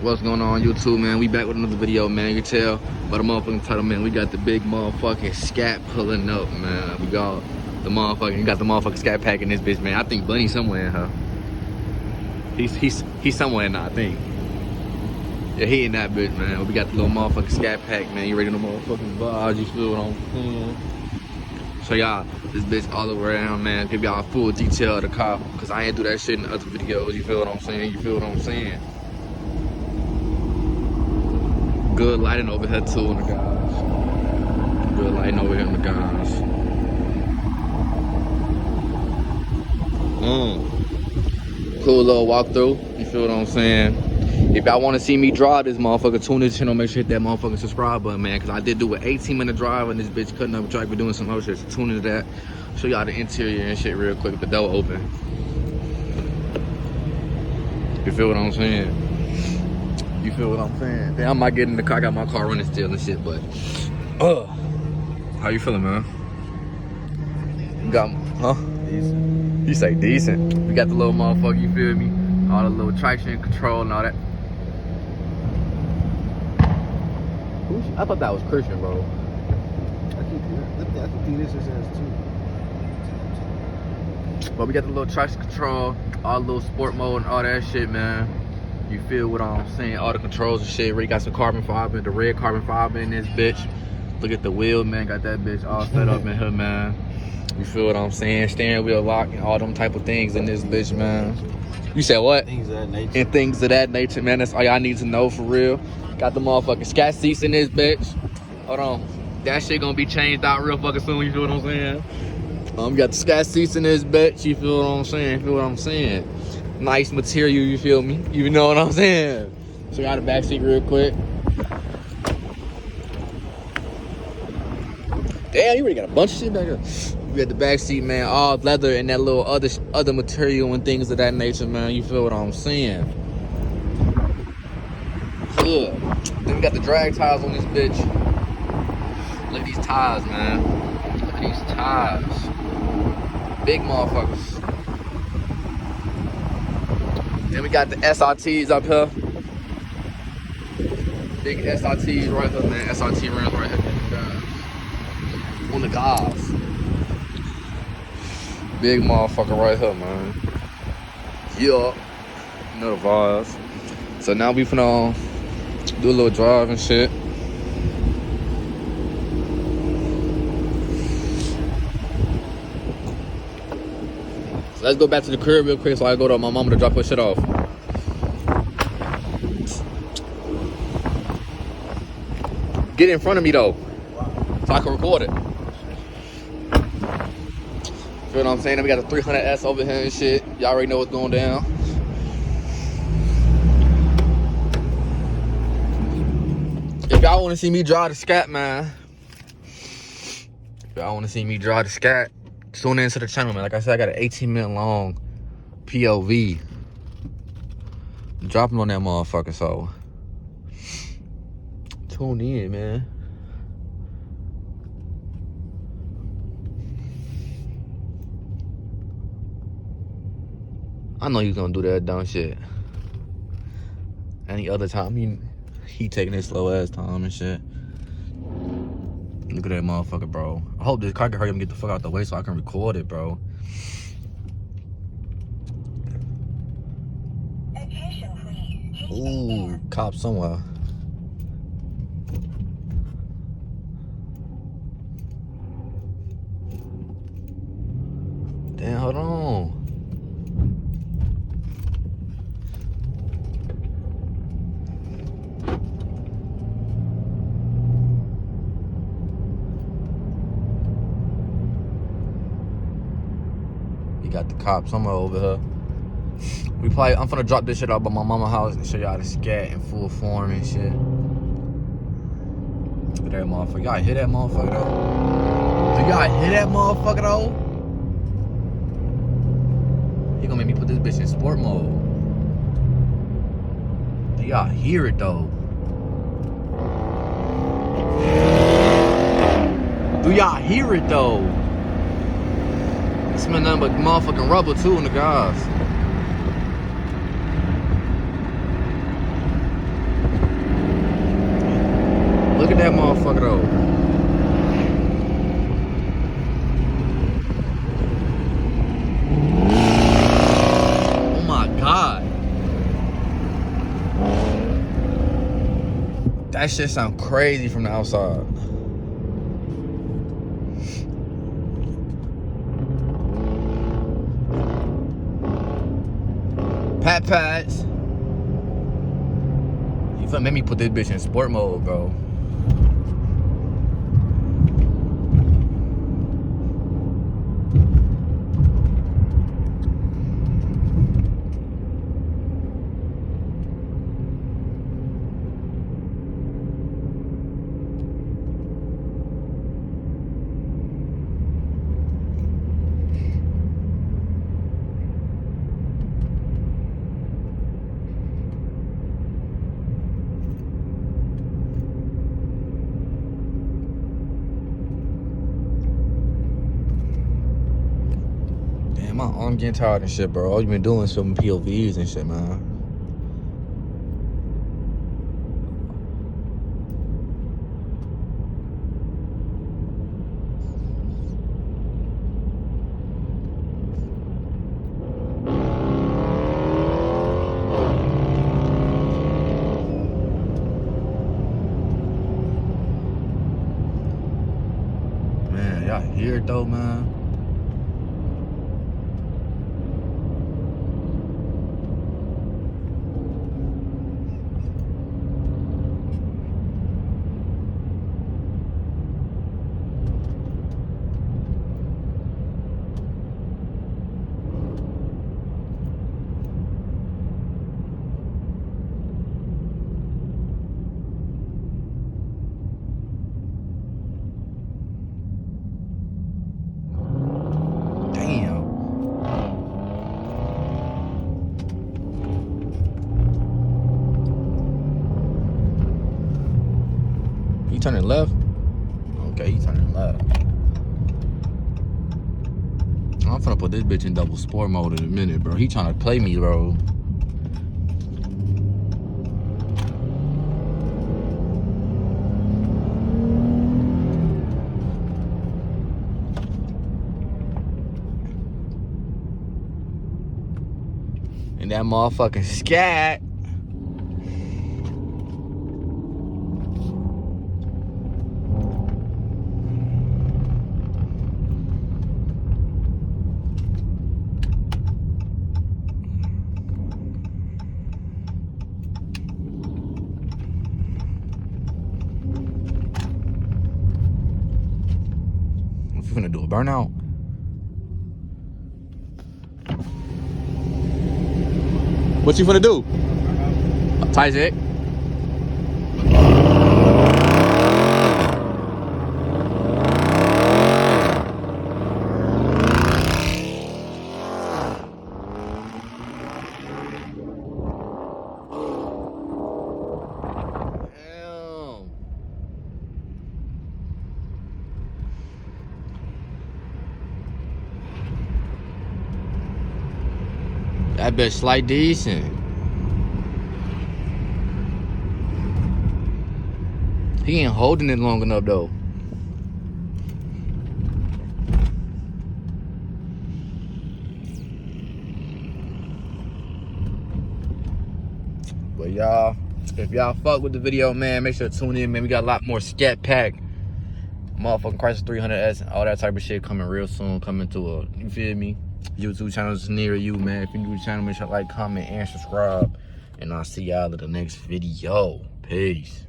What's going on YouTube, man? We back with another video, man. You can tell by the motherfucking title, man. We got the big motherfucking SCAT pulling up, man. We got the motherfucking ScatPack in this bitch, man. I think Bunny's somewhere in her. He's somewhere in there, I think. Yeah, he in that bitch, man. We got the little motherfucking ScatPack, man. You ready to motherfucking vibes? You feel what I'm saying? So y'all, this bitch all around, man. Give y'all a full detail of the car, cause I ain't do that shit in the other videos. You feel what I'm saying? You feel what I'm saying? Good lighting over here too in the guys. Good lighting over here in the guys. Cool little walkthrough. You feel what I'm saying? If y'all want to see me drive this motherfucker, tune this channel. Make sure you hit that motherfucking subscribe button, man. Cause I did do an 18-minute drive and this bitch cutting up a track. We're doing some other shit. So tune into that. Show y'all the interior and shit real quick. The door open. You feel what I'm saying? You feel what I'm saying? Damn, I might get in the car. I got my car running still and shit, but how you feeling, man? You got, huh? Decent. You say decent. We got the little motherfucker, you feel me? All the little traction control and all that. I thought that was Christian, bro. I think this is too. But we got the little traction control, all the little sport mode and all that shit, man. You feel what I'm saying? All the controls and shit. Really got some carbon fiber, the red carbon fiber in this bitch. Look at the wheel, man. Got that bitch all set up in here, man. You feel what I'm saying? Steering wheel lock and all them type of things in this bitch, man. You said what? Things of that nature. And things of that nature, man. That's all y'all need to know for real. Got the motherfucking SCAT seats in this bitch. Hold on. That shit gonna be changed out real fucking soon. You feel what I'm saying? We got the SCAT seats in this bitch. You feel what I'm saying? You feel what I'm saying? Nice material, you feel me? You know what I'm saying? So got the back seat real quick. Damn, you already got a bunch of shit back there. We got the back seat, man, all leather and that little other material and things of that nature, man. You feel what I'm saying? Good. Then we got the drag tires on this bitch. Look at these tires, man. Look at these tires. Big motherfuckers. Then we got the SRTs up here. Big SRTs right here, man. SRT rims right here. On the cars. Big motherfucker right here, man. Yeah. You know the vibes. So now we finna do a little drive and shit. So let's go back to the crib real quick so I go to my mama to drop her shit off. Get in front of me though, so I can record it. Feel what I'm saying? We got the 300S over here and shit. Y'all already know what's going down. If y'all want to see me drive the SCAT, man. If y'all want to see me drive the SCAT, tune into the channel, man. Like I said, I got an 18-minute long POV. Dropping on that motherfucker, so tune in, man. I know you gonna do that dumb shit. Any other time, he taking his slow ass time and shit. Look at that motherfucker, bro. I hope this car can hurry up and get the fuck out the way so I can record it, bro. Ooh, cop somewhere. Damn, hold on. Got the cops somewhere over here. I'm finna drop this shit off by my mama's house and show y'all the SCAT in full form and shit. Look at that motherfucker. Y'all hear that motherfucker though? Do y'all hear that motherfucker though? He gonna make me put this bitch in sport mode. Do y'all hear it though? Do y'all hear it though? It smell nothing but motherfucking rubber too in the gas. motherfucker though. Oh my God. That shit sound crazy from the outside. Pat pads. You finna make me put this bitch in sport mode, bro. My arm getting tired and shit, bro. All you been doing is filming POVs and shit, man. Man, y'all hear it though, man? You turning left? Okay, you turning left. I'm finna put this bitch in double sport mode in a minute, bro. He trying to play me, bro. And that motherfucking SCAT. We're gonna do a burnout. What you finna do? Ties it. That bitch slight decent. He ain't holding it long enough though. But y'all, if y'all fuck with the video, man, make sure to tune in, man. We got a lot more ScatPack, motherfucking Chrysler 300S, and all that type of shit coming real soon. Coming to a, you feel me, YouTube channels near you, man. If you're new to the channel, make sure to like, comment, and subscribe. And I'll see y'all in the next video. Peace.